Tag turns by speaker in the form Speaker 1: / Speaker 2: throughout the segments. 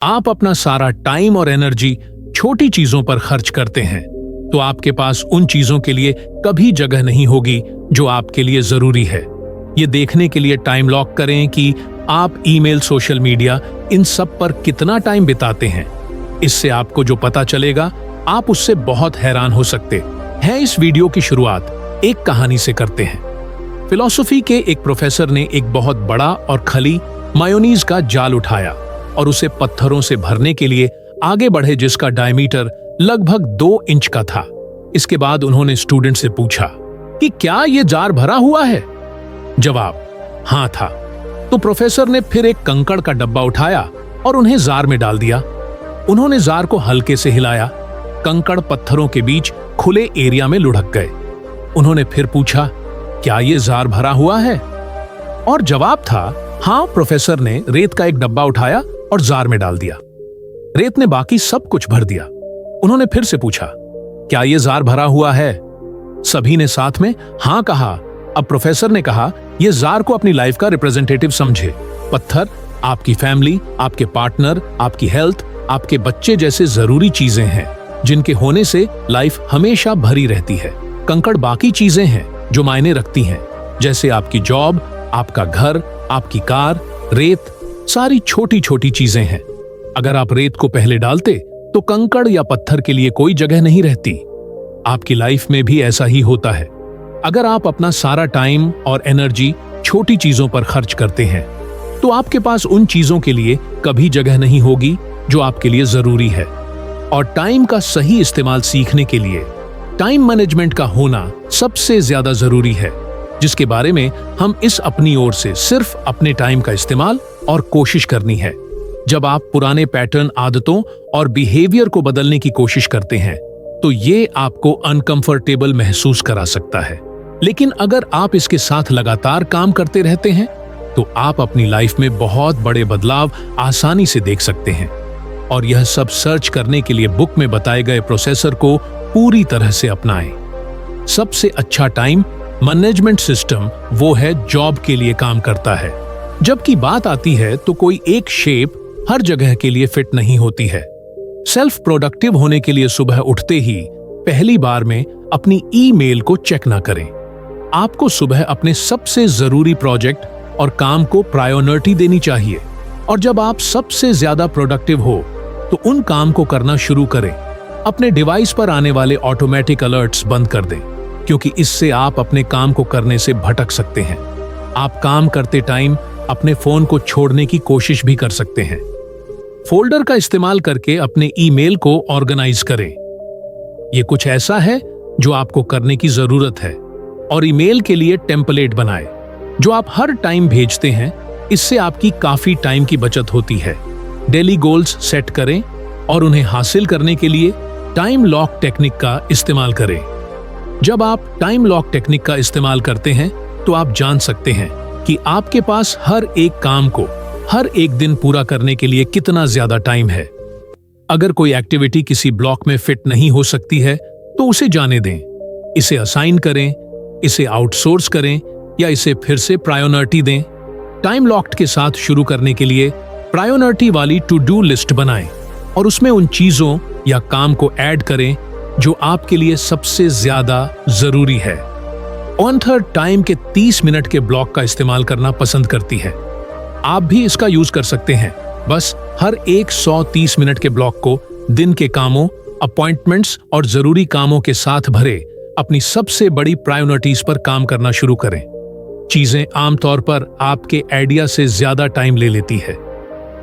Speaker 1: आप अपना सारा टाइम और एनर्जी छोटी चीजों पर खर्च करते हैं, तो आपके पास उन चीजों के लिए कभी जगह नहीं होगी जो आपके लिए जरूरी है। ये देखने के लिए टाइम लॉक करें कि आप ईमेल, सोशल मीडिया, इन सब पर कितना टाइम बिताते हैं। इससे आपको जो पता चलेगा, आप उससे बहुत हैरान हो सकते हैं। इस वीडियो की शुरुआत एक कहानी से करते हैं। फिलॉसफी के एक प्रोफेसर ने एक बहुत बड़ा और खली मायोनीज का जाल उठाया और उसे पत्थरों से भरने के लिए आगे बढ़े, जिसका डायमीटर लगभग 2 इंच का था। इसके बाद उन्होंने स्टूडेंट से पूछा कि क्या यह जार भरा हुआ है? जवाब हां था। तो प्रोफेसर ने फिर एक कंकड़ का डब्बा उठाया और उन्हें जार में डाल दिया। उन्होंने जार को हल्के से हिलाया। कंकड़ पत्थरों के बीच खुले एरिया में लुढ़क गए। उन्होंने फिर पूछा, क्या यह जार भरा हुआ है? और जवाब था हां। प्रोफेसर ने रेत का एक डब्बा उठाया और जार में डाल दिया। रेत ने बाकी सब कुछ भर दिया। उन्होंने फिर से पूछा, क्या यह जार भरा हुआ है? सभी ने साथ में हां कहा। अब प्रोफेसर ने कहा, यह जार को अपनी लाइफ का रिप्रेजेंटेटिव समझे। पत्थर आपकी फैमिली, आपके पार्टनर, आपकी हेल्थ, आपके बच्चे जैसे जरूरी चीजें हैं, जिनके होने से लाइफ हमेशा भरी रहती है। कंकड़ बाकी चीजें हैं जो मायने रखती हैं, जैसे आपकी जॉब, आपका घर, आपकी कार। रेत सारी छोटी छोटी चीजें हैं। अगर आप रेत को पहले डालते तो कंकड़ या पत्थर के लिए कोई जगह नहीं रहती। आपकी लाइफ में भी ऐसा ही होता है। अगर आप अपना सारा टाइम और एनर्जी छोटी चीजों पर खर्च करते हैं, तो आपके पास उन चीजों के लिए कभी जगह नहीं होगी जो आपके लिए जरूरी है। और टाइम का सही इस्तेमाल सीखने के लिए टाइम मैनेजमेंट का होना सबसे ज्यादा जरूरी है, जिसके बारे में हम इस अपनी ओर से सिर्फ अपने टाइम का इस्तेमाल और कोशिश करनी है। जब आप पुराने पैटर्न, आदतों और बिहेवियर को बदलने की कोशिश करते हैं, तो ये आपको अनकंफर्टेबल महसूस करा सकता है। लेकिन अगर आप इसके साथ लगातार काम करते रहते हैं, तो आप अपनी लाइफ में बहुत बड़े बदलाव आसानी से देख सकते हैं। और यह सब सर्च करने के लिए बुक में बताए गए प्रोसेसर को पूरी तरह से अपनाएं। सबसे अच्छा टाइम मैनेजमेंट सिस्टम वो है जॉब के लिए काम करता है। जबकि बात आती है तो कोई एक शेप हर जगह के लिए फिट नहीं होती है। सेल्फ प्रोडक्टिव होने के लिए सुबह उठते ही पहली बार में अपनी ईमेल को चेक ना करें। आपको सुबह अपने सबसे जरूरी प्रोजेक्ट और काम को प्रायोरिटी देनी चाहिए। और जब आप सबसे ज्यादा प्रोडक्टिव हो, तो उन काम को करना शुरू करें। अपने डिवाइस पर आने वाले ऑटोमेटिक अलर्ट्स बंद कर दें, क्योंकि इससे आप अपने काम को करने से भटक सकते हैं। आप काम करते टाइम अपने फोन को छोड़ने की कोशिश भी कर सकते हैं। फोल्डर का इस्तेमाल करके अपने ईमेल को ऑर्गेनाइज करें। यह कुछ ऐसा है जो आपको करने की जरूरत है। और ईमेल के लिए टेम्पलेट बनाएं, जो आप हर टाइम भेजते हैं। इससे आपकी काफी टाइम की बचत होती है। डेली गोल्स सेट करें और उन्हें हासिल करने के लिए टाइम लॉक टेक्निक का इस्तेमाल करें। जब आप टाइम लॉक टेक्निक का इस्तेमाल करते हैं, तो आप जान सकते हैं कि आपके पास हर एक काम को हर एक दिन पूरा करने के लिए कितना ज्यादा टाइम है। अगर कोई एक्टिविटी किसी ब्लॉक में फिट नहीं हो सकती है, तो उसे जाने दें। इसे असाइन करें, इसे आउटसोर्स करें या इसे फिर से प्रायोरिटी दें। टाइम लॉक्ड के साथ शुरू करने के लिए प्रायोरिटी वाली टू डू लिस्ट बनाएं और उसमें उन चीजों या काम को ऐड करें जो आपके लिए सबसे ज्यादा जरूरी है। ऑन्थर टाइम के 30 मिनट के ब्लॉक का इस्तेमाल करना पसंद करती है। आप भी इसका यूज कर सकते हैं। बस हर एक 130 मिनट के ब्लॉक को दिन के कामों, अपॉइंटमेंट्स और जरूरी कामों के साथ भरे अपनी सबसे बड़ी प्रायोरिटीज पर काम करना शुरू करें। चीजें आमतौर पर आपके आइडिया से ज्यादा टाइम ले लेती है,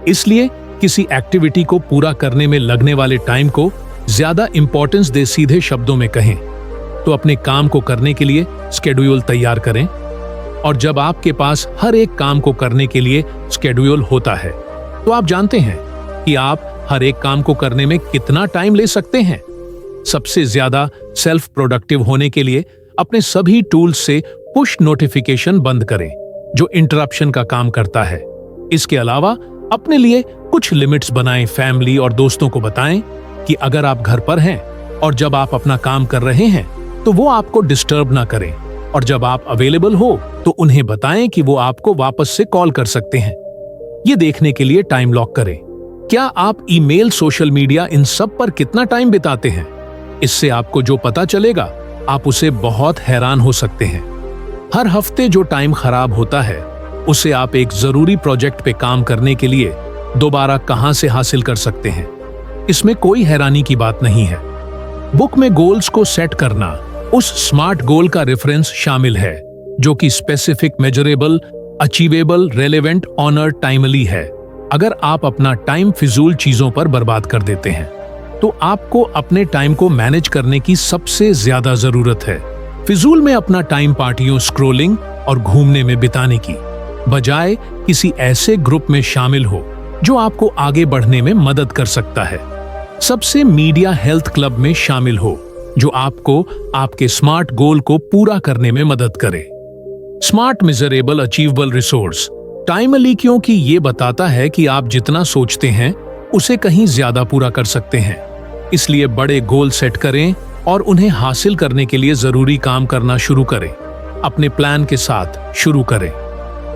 Speaker 1: इसलिए किसी एक्टिविटी को पूरा करने में लगने वाले टाइम को ज्यादा इंपॉर्टेंस दे। सीधे शब्दों में कहें तो अपने काम को करने के लिए स्केड्यूल तैयार करें। और जब आपके पास हर एक काम को करने के लिए स्केड्यूल होता है, तो आप जानते हैं कि आप हर एक काम को करने में कितना टाइम ले सकते हैं। सबसे ज्यादा सेल्फ प्रोडक्टिव होने के लिए अपने सभी टूल्स से पुश नोटिफिकेशन बंद करें, जो इंटरप्शन का काम करता है। इसके अलावा अपने लिए कुछ लिमिट्स बनाएं। फैमिली और दोस्तों को बताएं कि अगर आप घर पर हैं और जब आप अपना काम कर रहे हैं, तो वो आपको डिस्टर्ब ना करें। और जब आप अवेलेबल हो, तो उन्हें बताएं कि वो आपको वापस से कॉल कर सकते हैं। ये देखने के लिए टाइम लॉक करें क्या आप ईमेल, सोशल मीडिया, इन सब पर कितना टाइम बिताते हैं? इससे आपको जो पता चलेगा, आप उसे बहुत हैरान हो सकते हैं। हर हफ्ते जो टाइम खराब होता है, उसे आप एक जरूरी प्रोजेक्ट पे काम करने के लिए दोबारा कहां से हासिल कर सकते हैं। इसमें कोई हैरानी की बात नहीं है। बुक में गोल्स को सेट करना उस स्मार्ट गोल का रेफरेंस शामिल है जो कि specific, measurable, achievable, relevant, honour, timely है। अगर आप अपना टाइम फिजूल चीजों पर बर्बाद कर देते हैं तो आपको अपने टाइम को मैनेज करने की सबसे ज्यादा जरूरत है। फिजूल में अपना टाइम पार्टियों, स्क्रोलिंग और घूमने में बिताने की बजाय किसी ऐसे ग्रुप में शामिल हो जो आपको आगे बढ़ने में मदद कर सकता है। सबसे मीडिया हेल्थ क्लब में शामिल हो जो आपको आपके स्मार्ट गोल को पूरा करने में मदद करे। Smart, measurable, achievable, resource timely, क्योंकि ये बताता है कि आप जितना सोचते हैं उसे कहीं ज्यादा पूरा कर सकते हैं। इसलिए बड़े गोल सेट करें और उन्हें हासिल करने के लिए जरूरी काम करना शुरू करें। अपने प्लान के साथ शुरू करें।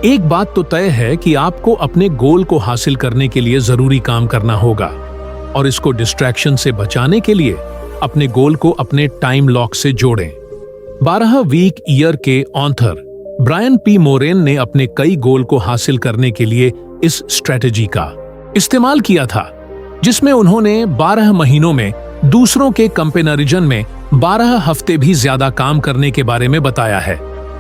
Speaker 1: एक बात तो तय है कि आपको अपने गोल को हासिल करने के लिए जरूरी काम करना होगा और इसको डिस्ट्रैक्शन से बचाने के लिए अपने गोल को अपने टाइम लॉक से जोड़ें। 12 वीक ईयर के ऑथर ब्रायन पी मोरेन ने अपने कई गोल को हासिल करने के लिए इस स्ट्रेटेजी का इस्तेमाल किया था, जिसमें उन्होंने 12 महीनों में दूसरों के कंपैरिजन में 12 हफ्ते भी ज्यादा काम करने के बारे में बताया है।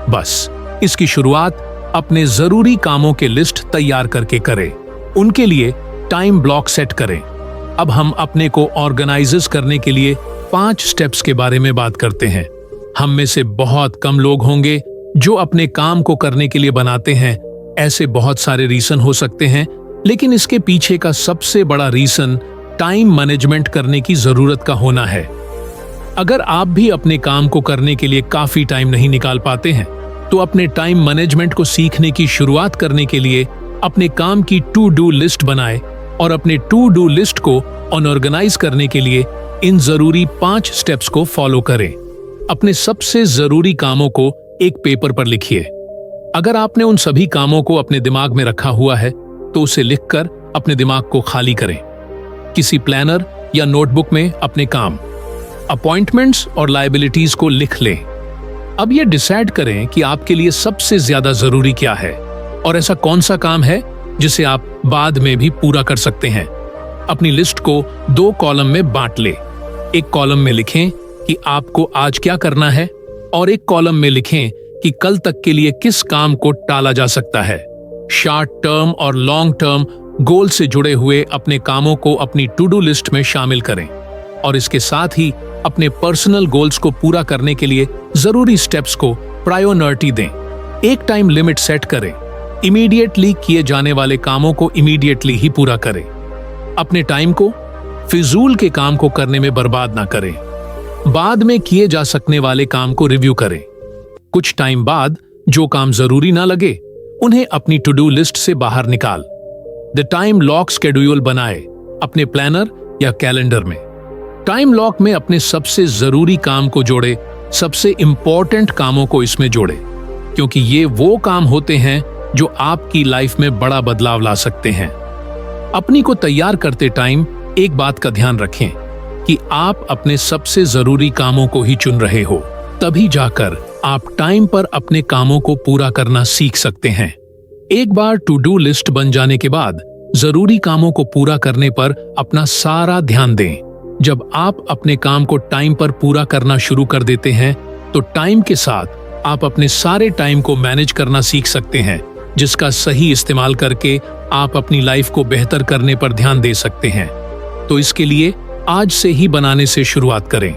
Speaker 1: बस इसकी शुरुआत अपने जरूरी कामों के लिस्ट तैयार करके करें। उनके लिए टाइम ब्लॉक सेट करें। अब हम अपने को ऑर्गेनाइज करने के लिए 5 स्टेप्स के बारे में बात करते हैं। हम में से बहुत कम लोग होंगे जो अपने काम को करने के लिए बनाते हैं। ऐसे बहुत सारे रीजन हो सकते हैं, लेकिन इसके पीछे का सबसे बड़ा रीजन टाइम मैनेजमेंट करने की जरूरत का होना है। अगर आप भी अपने काम को करने के लिए काफी टाइम नहीं निकाल पाते हैं, तो अपने टाइम मैनेजमेंट को सीखने की शुरुआत करने के लिए अपने काम की टू डू लिस्ट बनाएं और अपने टू डू लिस्ट को ऑर्गेनाइज करने के लिए इन जरूरी 5 स्टेप्स को फॉलो करें। अपने सबसे जरूरी कामों को एक पेपर पर लिखिए। अगर आपने उन सभी कामों को अपने दिमाग में रखा हुआ है तो उसे लिखकर अपने दिमाग को खाली करें। किसी प्लानर या नोटबुक में अपने काम, अपॉइंटमेंट्स और लायबिलिटीज को लिख लें। अब ये डिसाइड करें कि आपके लिए सबसे ज्यादा जरूरी क्या है और ऐसा कौन सा काम है जिसे आप बाद में भी पूरा कर सकते हैं। अपनी लिस्ट को 2 कॉलम में बांट ले। एक कॉलम में लिखें कि आपको आज क्या करना है और एक कॉलम में लिखें कि कल तक के लिए किस काम को टाला जा सकता है। शॉर्ट टर्म और लॉन्ग टर्म गोल से जुड़े हुए अपने कामों को अपनी टू डू लिस्ट में शामिल करें और इसके साथ ही अपने पर्सनल गोल्स को पूरा करने के लिए जरूरी स्टेप्स को प्रायोरिटी दें। एक टाइम लिमिट सेट करें। इमीडिएटली किए जाने वाले कामों को इमीडिएटली ही पूरा करें। अपने टाइम को फिजूल के काम को करने में बर्बाद ना करें। बाद में किए जा सकने वाले काम को रिव्यू करें। कुछ टाइम बाद जो काम जरूरी ना लगे उन्हें अपनी टू डू लिस्ट से बाहर निकाल। द टाइम लॉक शेड्यूल बनाए अपने प्लानर या कैलेंडर में। टाइम लॉक में अपने सबसे जरूरी काम को जोड़े, सबसे इंपॉर्टेंट कामों को इसमें जोड़े, क्योंकि ये वो काम होते हैं जो आपकी लाइफ में बड़ा बदलाव ला सकते हैं। अपनी को तैयार करते टाइम एक बात का ध्यान रखें कि आप अपने सबसे जरूरी कामों को ही चुन रहे हो। तभी जाकर आप टाइम पर अपने कामों को पूरा करना सीख सकते हैं। एक बार टू डू लिस्ट बन जाने के बाद जरूरी कामों को पूरा करने पर अपना सारा ध्यान दें। जब आप अपने काम को टाइम पर पूरा करना शुरू कर देते हैं तो टाइम के साथ आप अपने सारे टाइम को मैनेज करना सीख सकते हैं, जिसका सही इस्तेमाल करके आप अपनी लाइफ को बेहतर करने पर ध्यान दे सकते हैं। तो इसके लिए आज से ही बनाने से शुरुआत करें।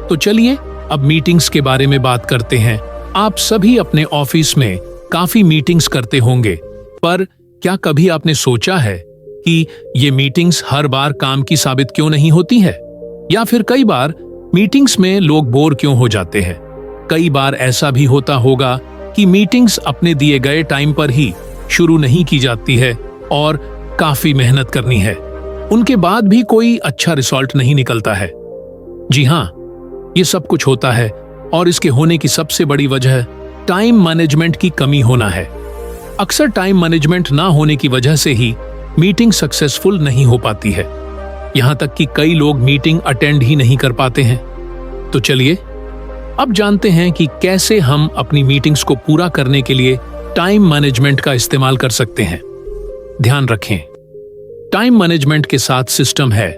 Speaker 1: तो चलिए अब मीटिंग्स के बारे में बात करते हैं। आप सभी अपने ऑफिस में काफी मीटिंग्स करते होंगे, पर क्या कभी आपने सोचा है कि ये मीटिंग्स हर बार काम की साबित क्यों नहीं होती है? या फिर कई बार मीटिंग्स में लोग बोर क्यों हो जाते हैं? कई बार ऐसा भी होता होगा कि मीटिंग्स अपने दिए गए टाइम पर ही शुरू नहीं की जाती है और काफी मेहनत करनी है, उनके बाद भी कोई अच्छा रिजल्ट नहीं निकलता है। जी हाँ, ये सब कुछ होता है और इसके होने की सबसे बड़ी वजह टाइम मैनेजमेंट की कमी होना है। अक्सर टाइम मैनेजमेंट ना होने की वजह से ही मीटिंग सक्सेसफुल नहीं हो पाती है। यहां तक कि कई लोग मीटिंग अटेंड ही नहीं कर पाते हैं। तो चलिए अब जानते हैं कि कैसे हम अपनी मीटिंग्स को पूरा करने के लिए टाइम मैनेजमेंट का इस्तेमाल कर सकते हैं। ध्यान रखें, टाइम मैनेजमेंट के साथ सिस्टम है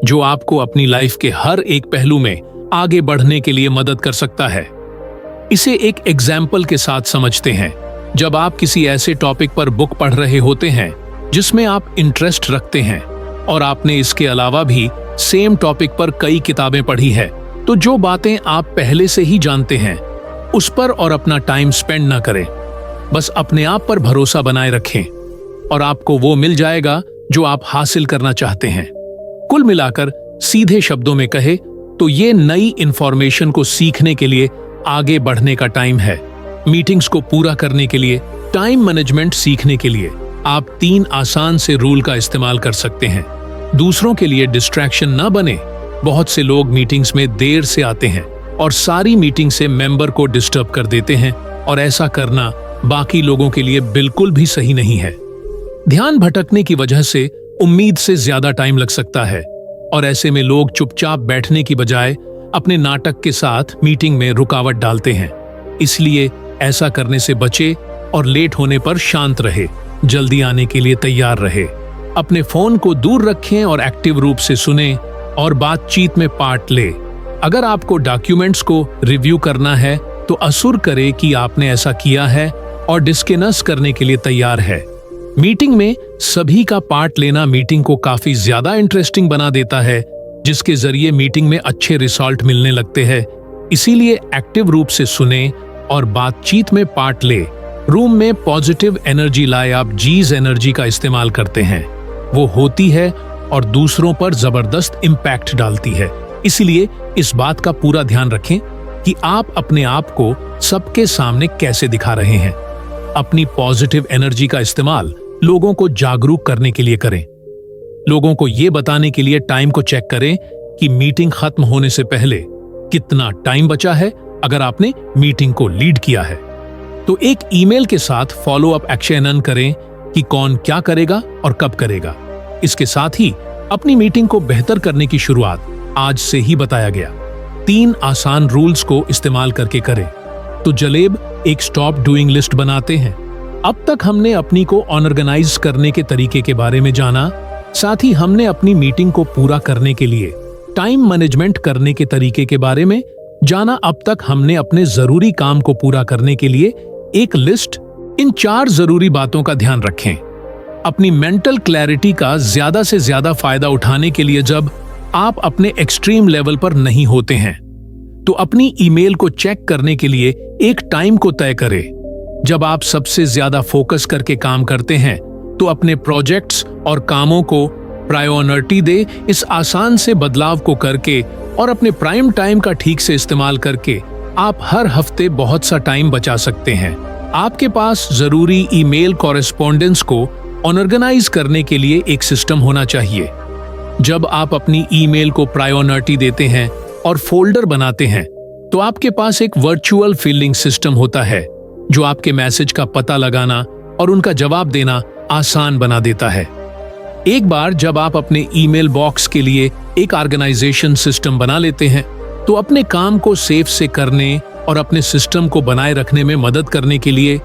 Speaker 1: जो आपको अपनी लाइफ के हर एक पहलू में आगे बढ़ने के लिए मदद कर सकता है। इसे एक एग्जाम्पल के साथ समझते हैं। जब आप किसी ऐसे टॉपिक पर बुक पढ़ रहे होते हैं जिसमें आप इंटरेस्ट रखते हैं और आपने इसके अलावा भी सेम टॉपिक पर कई किताबें पढ़ी है, तो जो बातें आप पहले से ही जानते हैं उस पर और अपना टाइम स्पेंड ना करें। बस अपने आप पर भरोसा बनाए रखें और आपको वो मिल जाएगा जो आप हासिल करना चाहते हैं। कुल मिलाकर सीधे शब्दों में कहे तो ये नई इंफॉर्मेशन को सीखने के लिए आगे बढ़ने का टाइम है। मीटिंग्स को पूरा करने के लिए टाइम मैनेजमेंट सीखने के लिए आप 3 आसान से रूल का इस्तेमाल कर सकते हैं। दूसरों के लिए डिस्ट्रैक्शन न बने। बहुत से लोग मीटिंग्स में देर से आते हैं और सारी मीटिंग से मेंबर को डिस्टर्ब कर देते हैं, और ऐसा करना बाकी लोगों के लिए बिल्कुल भी सही नहीं है। ध्यान भटकने की वजह से उम्मीद से ज्यादा टाइम लग सकता है, और ऐसे में लोग चुपचाप बैठने की बजाय अपने नाटक के साथ मीटिंग में रुकावट डालते हैं। इसलिए ऐसा करने से बचे और लेट होने पर शांत रहे, जल्दी आने के लिए तैयार रहे। अपने फोन को दूर रखें और एक्टिव रूप से सुने और बातचीत में पार्ट ले। अगर आपको डॉक्यूमेंट्स को रिव्यू करना है तो असुर करे कि आपने ऐसा किया है और डिस्कस करने के लिए तैयार है। मीटिंग में सभी का पार्ट लेना मीटिंग को काफी ज्यादा इंटरेस्टिंग बना देता है, जिसके जरिए मीटिंग में अच्छे रिजल्ट मिलने लगते हैं। इसीलिए एक्टिव रूप से सुने और बातचीत में पार्ट ले। रूम में पॉजिटिव एनर्जी लाए आप जीज एनर्जी का इस्तेमाल करते हैं। वो होती है और दूसरों पर जबरदस्त इम्पैक्ट डालती है। इसलिए इस बात का पूरा ध्यान रखें कि आप अपने आप को सबके सामने कैसे दिखा रहे हैं। अपनी पॉजिटिव एनर्जी का इस्तेमाल लोगों को जागरूक करने के लिए करें। लोगों को यह बताने के लिए टाइम को चेक करें कि मीटिंग खत्म होने से पहले कितना टाइम बचा है। अगर आपने मीटिंग को लीड किया है तो एक ईमेल के साथ फॉलो अप एक्शन करें कि कौन क्या करेगा और कब करेगा। इसके साथ ही अपनी मीटिंग को बेहतर करने की शुरुआत आज से ही बताया गया 3 आसान रूल्स को इस्तेमाल करके करें। तो जलेब एक स्टॉप डूइंग लिस्ट बनाते हैं। अब तक हमने अपनी को ऑर्गेनाइज करने के तरीके के बारे में जाना, साथ ही हमने अपनी मीटिंग को पूरा करने के लिए टाइम मैनेजमेंट करने के तरीके के बारे में जाना। अब तक हमने अपने जरूरी काम को पूरा करने के लिए एक लिस्ट। इन 4 जरूरी बातों का ध्यान रखें। अपनी मेंटल क्लैरिटी का ज्यादा से ज्यादा फायदा उठाने के लिए जब आप अपने एक्सट्रीम लेवल पर नहीं होते हैं तो अपनी ईमेल को चेक करने के लिए एक टाइम को तय करें। जब आप सबसे ज्यादा फोकस करके काम करते हैं तो अपने प्रोजेक्ट्स और कामों को प्रायोरिटी दे। इस आसान से बदलाव को करके और अपने प्राइम टाइम का ठीक से इस्तेमाल करके आप हर हफ्ते बहुत सा टाइम बचा सकते हैं। आपके पास जरूरी ईमेल कॉरेस्पॉन्डेंस को ऑर्गेनाइज करने के लिए एक सिस्टम होना चाहिए। जब आप अपनी ईमेल को प्रायोरिटी देते हैं और फोल्डर बनाते हैं तो आपके पास एक वर्चुअल फील्डिंग सिस्टम होता है जो आपके मैसेज का पता लगाना और उनका जवाब देना आसान बना देता है। एक बार जब आप अपने ईमेल बॉक्स के लिए एक ऑर्गेनाइजेशन सिस्टम बना लेते हैं तो अपने काम को सेफ से करने और अपने सिस्टम को बनाए रखने में मदद करने के लिए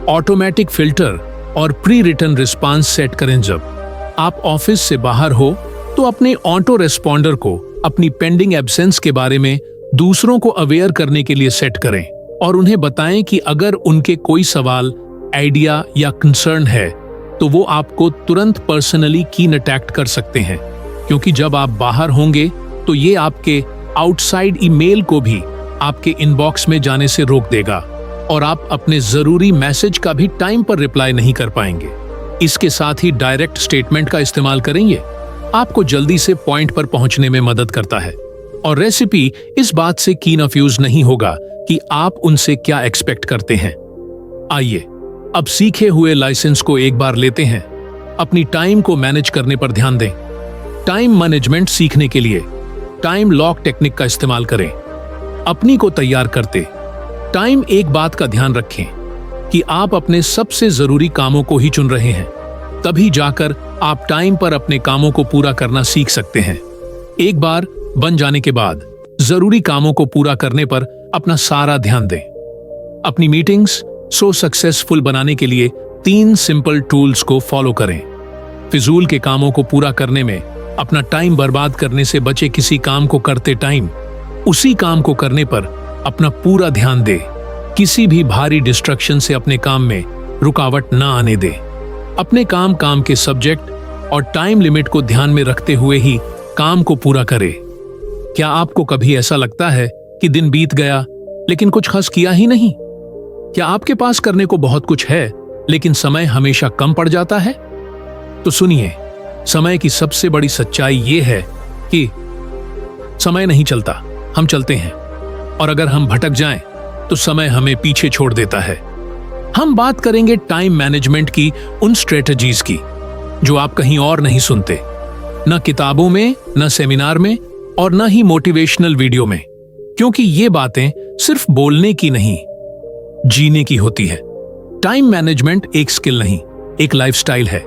Speaker 1: ऑटोमेटिक फिल्टर और प्री रिटन रिस्पांस सेट करें। जब आप ऑफिस से बाहर हो तो अपने ऑटो रेस्पॉन्डर को अपनी पेंडिंग एब्सेंस के बारे में दूसरों को अवेयर करने के लिए सेट करें और उन्हें बताएं कि अगर उनके कोई सवाल, आइडिया या कंसर्न है तो वो आपको तुरंत पर्सनली कॉन्टैक्ट कर सकते हैं, क्योंकि जब आप बाहर होंगे तो ये आपके आउटसाइड ईमेल को भी आपके इनबॉक्स में जाने से रोक देगा और आप अपने जरूरी मैसेज का भी टाइम पर रिप्लाई नहीं कर पाएंगे। इसके साथ ही डायरेक्ट स्टेटमेंट का इस्तेमाल करेंगे, आपको जल्दी से पॉइंट पर पहुंचने में मदद करता है और रेसिपी इस बात से कंफ्यूज नहीं होगा कि आप उनसे क्या एक्सपेक्ट करते हैं। आइए अब सीखे हुए लाइसेंस को एक बार लेते हैं। अपनी टाइम को मैनेज करने पर ध्यान दें। टाइम मैनेजमेंट सीखने के लिए टाइम लॉक टेक्निक का इस्तेमाल करें। अपनी को तैयार करते टाइम एक बात का ध्यान रखें कि आप अपने सबसे जरूरी कामों को ही चुन रहे हैं, तभी जाकर आप टाइम पर अपने कामों को पूरा करना सीख सकते हैं। एक बार बन जाने के बाद जरूरी कामों को पूरा करने पर अपना सारा ध्यान दें। अपनी मीटिंग्स सक्सेसफुल बनाने के लिए 3 सिंपल टूल्स को फॉलो करें। फिजूल के कामों को पूरा करने में अपना टाइम बर्बाद करने से बचे किसी काम को करते टाइम उसी काम को करने पर अपना पूरा ध्यान दे। किसी भी भारी डिस्ट्रक्शन से अपने काम में रुकावट ना आने दे। अपने काम के सब्जेक्ट और टाइम लिमिट को ध्यान में रखते हुए ही काम को पूरा करे। क्या आपको कभी ऐसा लगता है कि दिन बीत गया लेकिन कुछ खास किया ही नहीं? क्या आपके पास करने को बहुत कुछ है लेकिन समय हमेशा कम पड़ जाता है? तो सुनिए, समय की सबसे बड़ी सच्चाई यह है कि समय नहीं चलता, हम चलते हैं। और अगर हम भटक जाएं तो समय हमें पीछे छोड़ देता है। हम बात करेंगे टाइम मैनेजमेंट की उन स्ट्रेटजीज की जो आप कहीं और नहीं सुनते, न किताबों में, न सेमिनार में और न ही मोटिवेशनल वीडियो में, क्योंकि ये बातें सिर्फ बोलने की नहीं, जीने की होती है। टाइम मैनेजमेंट एक स्किल नहीं, एक लाइफस्टाइल है।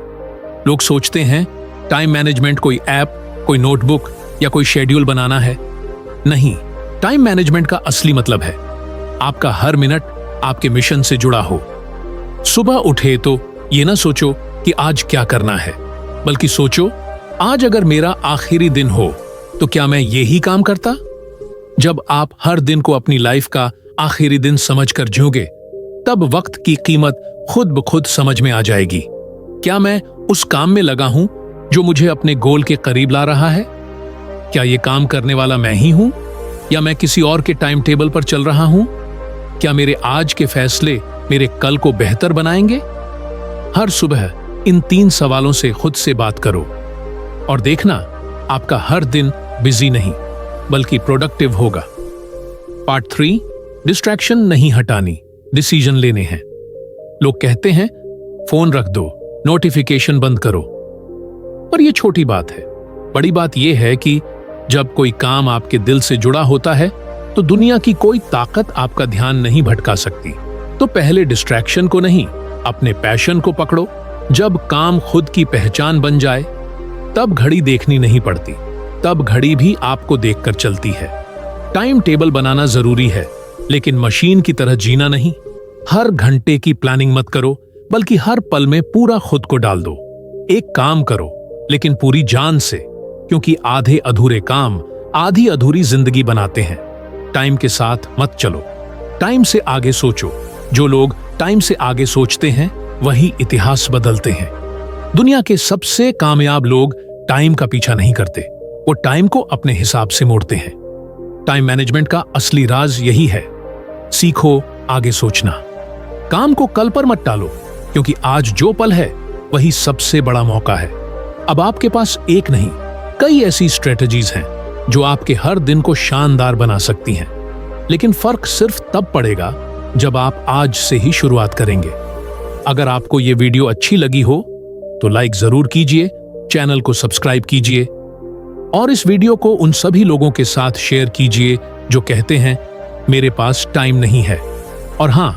Speaker 1: लोग सोचते हैं टाइम मैनेजमेंट कोई ऐप, कोई नोटबुक या कोई शेड्यूल बनाना है। नहीं, टाइम मैनेजमेंट का असली मतलब है आपका हर मिनट आपके मिशन से जुड़ा हो। सुबह उठे तो ये ना सोचो कि आज क्या करना है, बल्कि सोचो आज अगर मेरा आखिरी दिन हो तो क्या मैं यही काम करता? जब आप हर दिन को अपनी लाइफ का आखिरी दिन समझकर जियोगे, तब वक्त की कीमत खुद ब खुद समझ में आ जाएगी। क्या मैं उस काम में लगा हूं जो मुझे अपने गोल के करीब ला रहा है? क्या ये काम करने वाला मैं ही हूं या मैं किसी और के टाइम टेबल पर चल रहा हूं? क्या मेरे आज के फैसले मेरे कल को बेहतर बनाएंगे? हर सुबह इन 3 सवालों से खुद से बात करो और देखना आपका हर दिन बिजी नहीं बल्कि प्रोडक्टिव होगा। पार्ट 3, डिस्ट्रैक्शन नहीं हटानी, डिसीजन लेने हैं। लोग कहते हैं फोन रख दो, नोटिफिकेशन बंद करो, पर यह छोटी बात है। बड़ी बात यह है कि जब कोई काम आपके दिल से जुड़ा होता है तो दुनिया की कोई ताकत आपका ध्यान नहीं भटका सकती। तो पहले डिस्ट्रैक्शन को नहीं, अपने पैशन को पकड़ो। जब काम खुद की पहचान बन जाए तब घड़ी देखनी नहीं पड़ती, तब घड़ी भी आपको देखकर चलती है। टाइम टेबल बनाना जरूरी है, लेकिन मशीन की तरह जीना नहीं। हर घंटे की प्लानिंग मत करो, बल्कि हर पल में पूरा खुद को डाल दो। एक काम करो लेकिन पूरी जान से, क्योंकि आधे अधूरे काम आधी अधूरी जिंदगी बनाते हैं। टाइम के साथ मत चलो, टाइम से आगे सोचो। जो लोग टाइम से आगे सोचते हैं वही इतिहास बदलते हैं। दुनिया के सबसे कामयाब लोग टाइम का पीछा नहीं करते, वो टाइम को अपने हिसाब से मोड़ते हैं। टाइम मैनेजमेंट का असली राज यही है, सीखो आगे सोचना। काम को कल पर मत टालो, क्योंकि आज जो पल है वही सबसे बड़ा मौका है। अब आपके पास एक नहीं, कई ऐसी स्ट्रेटजीज हैं जो आपके हर दिन को शानदार बना सकती हैं। लेकिन फर्क सिर्फ तब पड़ेगा जब आप आज से ही शुरुआत करेंगे। अगर आपको ये वीडियो अच्छी लगी हो तो लाइक जरूर कीजिए, चैनल को सब्सक्राइब कीजिए और इस वीडियो को उन सभी लोगों के साथ शेयर कीजिए जो कहते हैं मेरे पास टाइम नहीं है। और हां,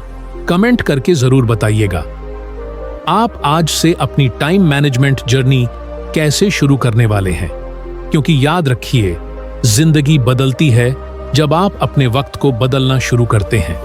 Speaker 1: कमेंट करके जरूर बताइएगा आप आज से अपनी टाइम मैनेजमेंट जर्नी कैसे शुरू करने वाले हैं। क्योंकि याद रखिए, जिंदगी बदलती है जब आप अपने वक्त को बदलना शुरू करते हैं।